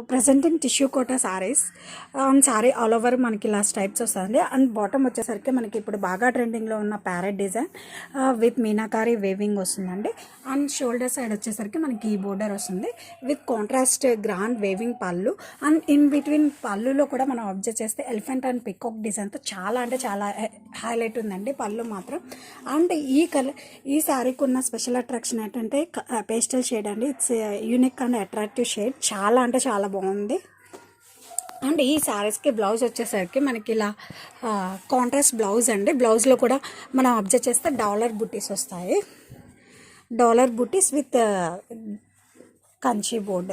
Presenting tissue Kota saris and sari all over మనకి ఇలా స్టైప్స్ వస్తుంది. అండ్ బాటమ్ వచ్చేసరికి మనకి ఇప్పుడు బాగా ట్రెండింగ్లో ఉన్న parrot design with meenakari weaving వస్తుందండి. అండ్ షోల్డర్ సైడ్ వచ్చేసరికి మనకి ఈ బోర్డర్ వస్తుంది విత్ కాంట్రాస్ట్ గ్రాండ్ వేవింగ్ పళ్ళు. అండ్ ఇన్ బిట్వీన్ పళ్ళులో కూడా మనం అబ్జర్వ్ చేస్తే ఎలిఫెంట్ అండ్ పికాక్ డిజైన్తో చాలా అంటే చాలా హైలైట్ ఉందండి పళ్ళు మాత్రం. అండ్ ఈ శారీకి ఉన్న స్పెషల్ అట్రాక్షన్ ఏంటంటే పేస్టల్ షేడ్ అండి. It's unique and attractive shade, చాలా అంటే చాలా బాగుంది. అండ్ ఈ శారీస్కి బ్లౌజ్ వచ్చేసరికి మనకి ఇలా కాంట్రాస్ట్ బ్లౌజ్ అండి. బ్లౌజ్లో కూడా మనం అబ్జర్వ్ చేస్తే డాలర్ బుట్టీస్ వస్తాయి, dollar buttis with Kanchi board.